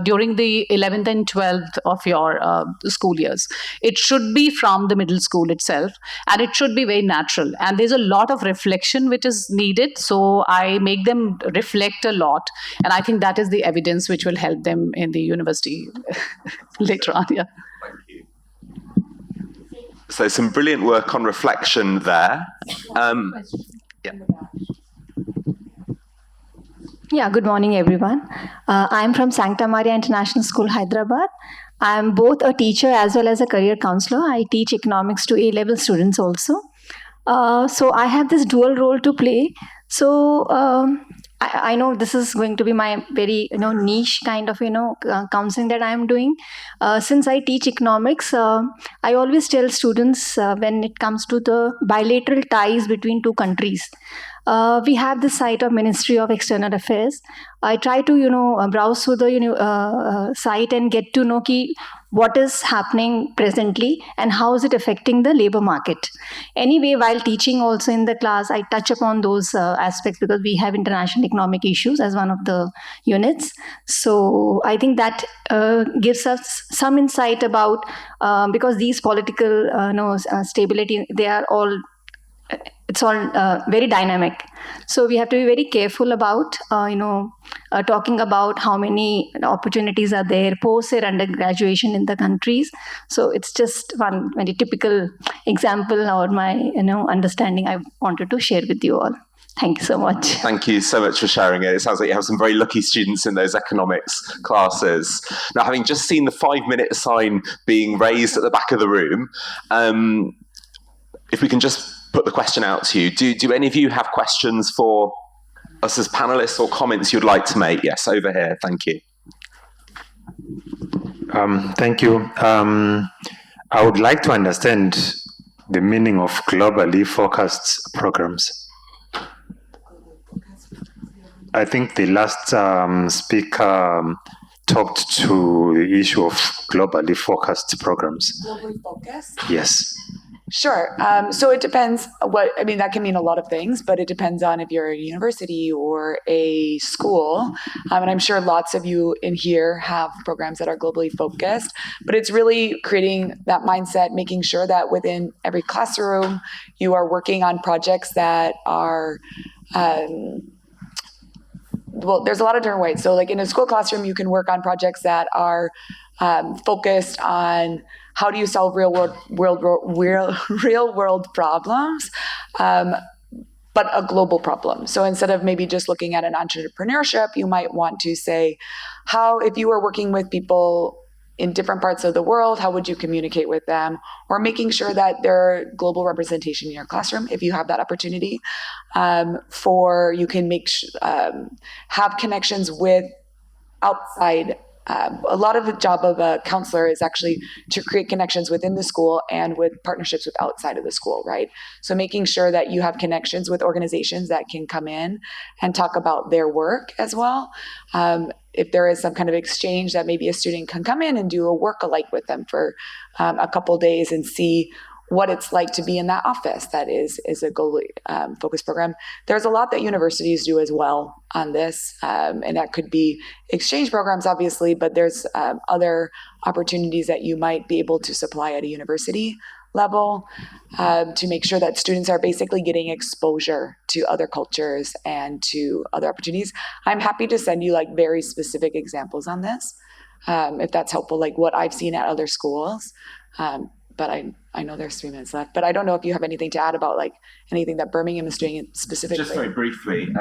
during the 11th and 12th of your school years. It should be from the middle school itself, and it should be very natural. And there's a lot of reflection which is needed, so I make them reflect a lot, and I think that is the evidence which will help them in the university later on. Yeah. Thank you. So some brilliant work on reflection there. Yeah. Yeah, good morning, everyone. I'm from Sancta Maria International School, Hyderabad. I'm both a teacher as well as a career counselor. I teach economics to A-level students also. So I have this dual role to play. So I know this is going to be my very niche kind of counseling that I'm doing. Since I teach economics, I always tell students when it comes to the bilateral ties between two countries. We have the site of Ministry of External Affairs. I try to browse through the site and get to know what is happening presently and how is it affecting the labor market. Anyway, while teaching also in the class, I touch upon those aspects because we have international economic issues as one of the units. So I think that gives us some insight about, because these political stability, they are all, it's all very dynamic. So we have to be very careful about, talking about how many opportunities are there post their undergraduation in the countries. So it's just one very typical example or my, understanding I wanted to share with you all. Thank you so much. Thank you so much for sharing it. It sounds like you have some very lucky students in those economics classes. Now, having just seen the 5-minute sign being raised at the back of the room, if we can just put the question out to you, do any of you have questions for us as panelists or comments you'd like to make? Yes, over here. Thank you. Thank you. I would like to understand the meaning of globally focused programs. I think the last speaker talked to the issue of globally focused programs. Globally focused? Yes. Sure. So it depends that can mean a lot of things, but it depends on if you're a university or a school. And I'm sure lots of you in here have programs that are globally focused, but it's really creating that mindset, making sure that within every classroom, you are working on projects that are, there's a lot of different ways. So like in a school classroom, you can work on projects that are focused on how do you solve real world problems, but a global problem. So instead of maybe just looking at an entrepreneurship, you might want to say, how, if you were working with people in different parts of the world, how would you communicate with them? Or making sure that there are global representation in your classroom, if you have that opportunity, you can have connections with outside. A lot of the job of a counselor is actually to create connections within the school and with partnerships with outside of the school, right? So making sure that you have connections with organizations that can come in and talk about their work as well. If there is some kind of exchange that maybe a student can come in and do a work-alike with them for a couple days and see what it's like to be in that office that is a globally focused program. There's a lot that universities do as well on this, and that could be exchange programs, obviously, but there's other opportunities that you might be able to supply at a university level to make sure that students are basically getting exposure to other cultures and to other opportunities. I'm happy to send you like very specific examples on this, if that's helpful, like what I've seen at other schools. But I know there's 3 minutes left, but I don't know if you have anything to add about like anything that Birmingham is doing specifically. Just very briefly,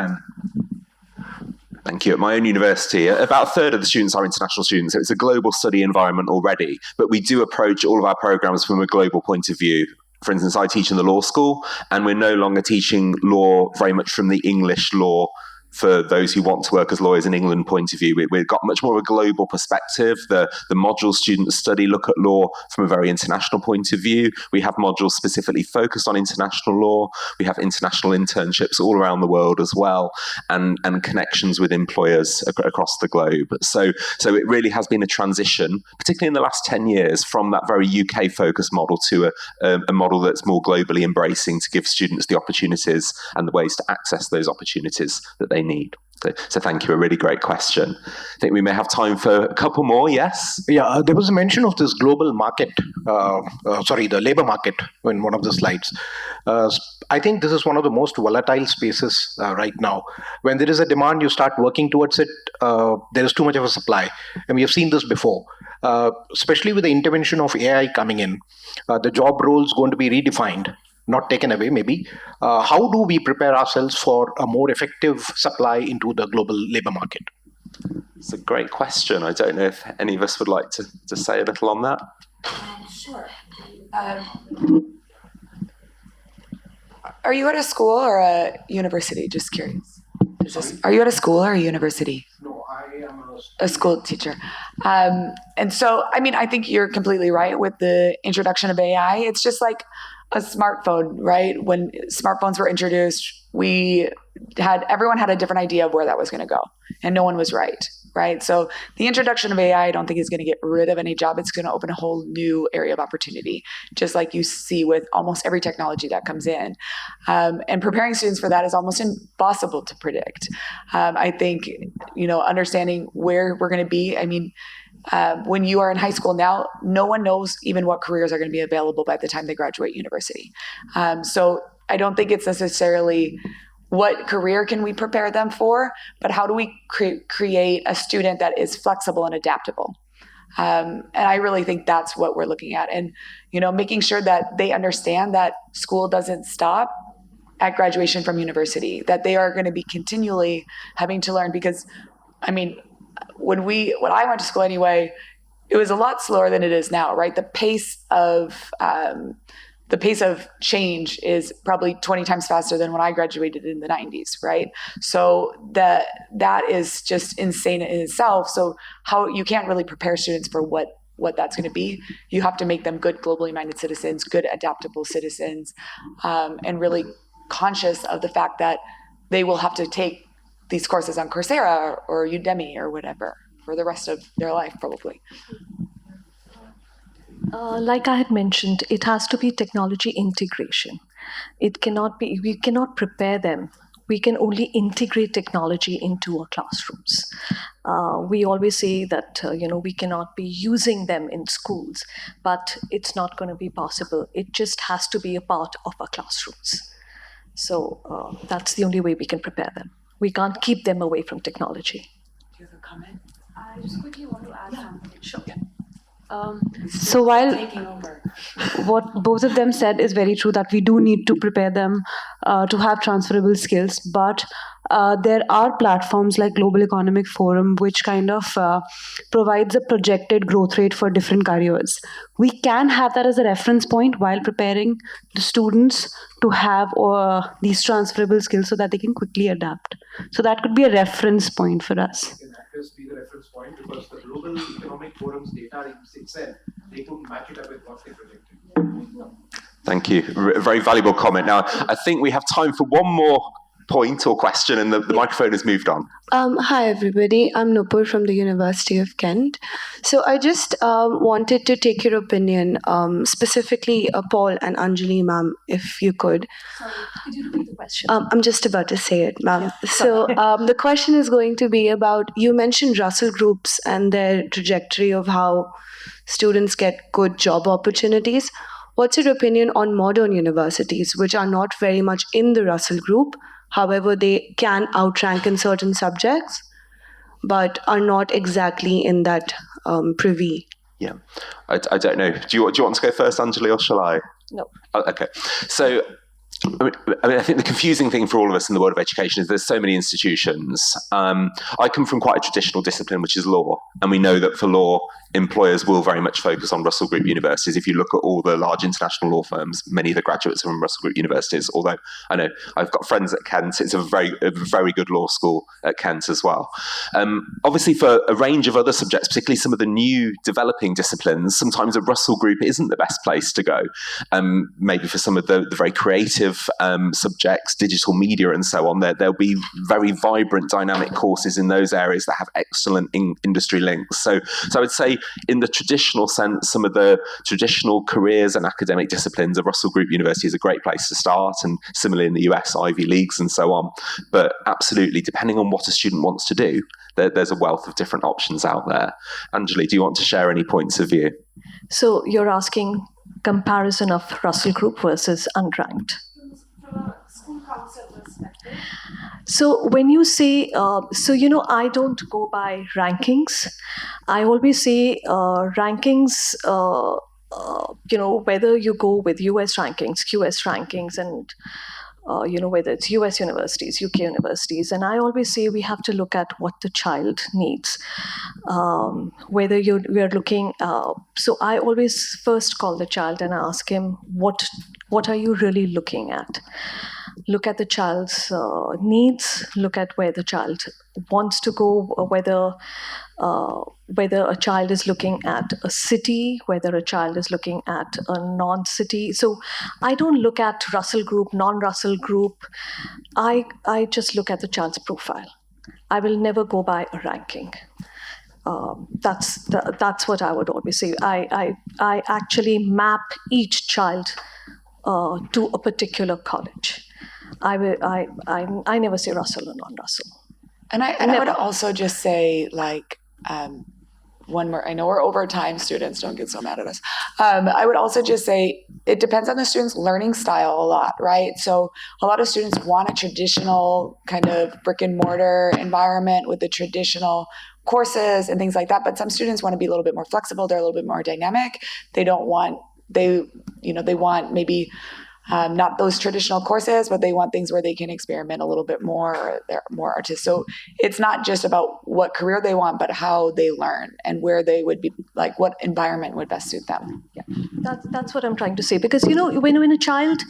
thank you. At my own university, about a third of the students are international students, so it's a global study environment already, but we do approach all of our programs from a global point of view. For instance, I teach in the law school, and we're no longer teaching law very much from the English law for those who want to work as lawyers in England point of view. We've got much more of a global perspective. The modules students study look at law from a very international point of view. We have modules specifically focused on international law. We have international internships all around the world as well, and connections with employers across the globe. So it really has been a transition, particularly in the last 10 years, from that very UK-focused model to a model that's more globally embracing to give students the opportunities and the ways to access those opportunities that they need. So thank you, a really great question. I think we may have time for a couple more, yes? Yeah, there was a mention of this global market, the labor market in one of the slides. I think this is one of the most volatile spaces right now. When there is a demand, you start working towards it, there is too much of a supply. And we have seen this before, especially with the intervention of AI coming in. The job role is going to be redefined, not taken away maybe. How do we prepare ourselves for a more effective supply into the global labor market? It's a great question. I don't know if any of us would like to say a little on that. Sure. Are you at a school or a university? Just curious. Are you at a school or a university? No, I am a school teacher. And so, I mean, I think you're completely right with the introduction of AI. It's just like a smartphone, right? When smartphones were introduced, everyone had a different idea of where that was going to go, and no one was right? So the introduction of AI, I don't think is going to get rid of any job. It's going to open a whole new area of opportunity, just like you see with almost every technology that comes in. And preparing students for that is almost impossible to predict. I think, understanding where we're going to be. I mean, when you are in high school now, no one knows even what careers are going to be available by the time they graduate university. So I don't think it's necessarily what career can we prepare them for, but how do we create a student that is flexible and adaptable? And I really think that's what we're looking at. And, making sure that they understand that school doesn't stop at graduation from university, that they are going to be continually having to learn. Because, I mean, when I went to school anyway, it was a lot slower than it is now, right? The pace of change is probably 20 times faster than when I graduated in the 90s, right? So that is just insane in itself. So how you can't really prepare students for what that's going to be. You have to make them good globally minded citizens, good adaptable citizens, and really conscious of the fact that they will have to take these courses on Coursera or Udemy or whatever for the rest of their life, probably. Like I had mentioned, it has to be technology integration. We cannot prepare them. We can only integrate technology into our classrooms. We always say that, we cannot be using them in schools, but it's not going to be possible. It just has to be a part of our classrooms. So that's the only way we can prepare them. We can't keep them away from technology. Do you have a comment? I just quickly want to add something. Sure. So while what both of them said is very true, that we do need to prepare them to have transferable skills, but there are platforms like Global Economic Forum which kind of provides a projected growth rate for different careers. We can have that as a reference point while preparing the students to have these transferable skills so that they can quickly adapt. So that could be a reference point for us. Be the reference point, because the Global Economic Forum's data itself, they couldn't match it up with what they projected. Thank you. Very valuable comment. Now, I think we have time for one more point or question, and the microphone has moved on. Hi, everybody. I'm Nupur from the University of Kent. So I just wanted to take your opinion, specifically Paul and Anjali, ma'am, if you could. Sorry, could you repeat the question? I'm just about to say it, ma'am. Yeah. So the question is going to be about, you mentioned Russell groups and their trajectory of how students get good job opportunities. What's your opinion on modern universities, which are not very much in the Russell group? However, they can outrank in certain subjects, but are not exactly in that privy. Yeah, I don't know. Do you want to go first, Anjali, or shall I? No. Oh, okay. So, I think the confusing thing for all of us in the world of education is there's so many institutions. I come from quite a traditional discipline, which is law, and we know that for law, employers will very much focus on Russell Group universities. If you look at all the large international law firms, many of the graduates are from Russell Group universities, although I know I've got friends at Kent. It's a very good law school at Kent as well. Obviously, for a range of other subjects, particularly some of the new developing disciplines, sometimes a Russell Group isn't the best place to go. Maybe for some of the very creative subjects, digital media and so on, there'll be very vibrant, dynamic courses in those areas that have excellent industry links. So I would say, in the traditional sense, some of the traditional careers and academic disciplines, a Russell Group University is a great place to start, and similarly in the US, Ivy Leagues and so on. But absolutely, depending on what a student wants to do, there's a wealth of different options out there. Anjali, do you want to share any points of view? So you're asking comparison of Russell Group versus unranked. From a school council perspective. So when you say, I don't go by rankings. I always say rankings, whether you go with US rankings, QS rankings, and whether it's US universities, UK universities. And I always say we have to look at what the child needs. Whether we are looking, so I always first call the child and ask him, what are you really looking at? Look at the child's needs, look at where the child wants to go, whether whether a child is looking at a city, whether a child is looking at a non-city. So I don't look at Russell group, non-Russell group. I just look at the child's profile. I will never go by a ranking. That's what I would always say. I actually map each child to a particular college. I never say Russell or non-Russell. And I would also just say, like, one more. I know we're over time, students. Don't get so mad at us. I would also just say it depends on the student's learning style a lot, right? So a lot of students want a traditional kind of brick and mortar environment with the traditional courses and things like that. But some students want to be a little bit more flexible. They're a little bit more dynamic. They want maybe not those traditional courses, but they want things where they can experiment a little bit more, or they're more artistic. So it's not just about what career they want, but how they learn and where they would be, like what environment would best suit them. Yeah, that's what I'm trying to say. Because, when a child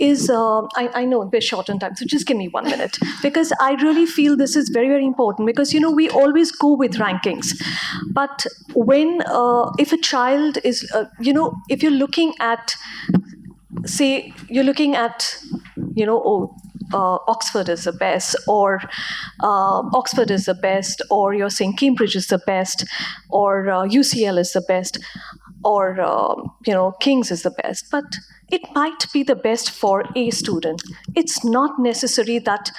is, I know we're short on time, so just give me 1 minute. Because I really feel this is very, very important. Because, we always go with rankings. But if a child is, if you're looking at, say you're looking at, Oxford is the best, or you're saying Cambridge is the best, or UCL is the best, or King's is the best, but it might be the best for a student. It's not necessary that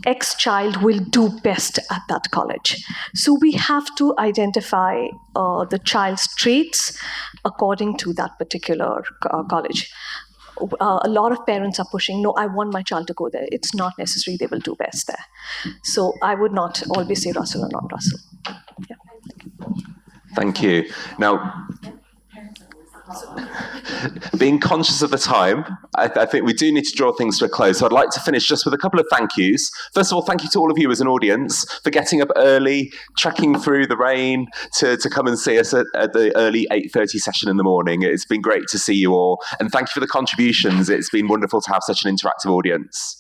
X child will do best at that college. So we have to identify the child's traits according to that particular college. A lot of parents are pushing, no, I want my child to go there. It's not necessary they will do best there. So I would not always say Russell or not Russell. Yeah. Thank you. Now, being conscious of the time, I think we do need to draw things to a close. So I'd like to finish just with a couple of thank yous. First of all, thank you to all of you as an audience for getting up early, trekking through the rain to come and see us at the early 8:30 session in the morning. It's been great to see you all. And thank you for the contributions. It's been wonderful to have such an interactive audience.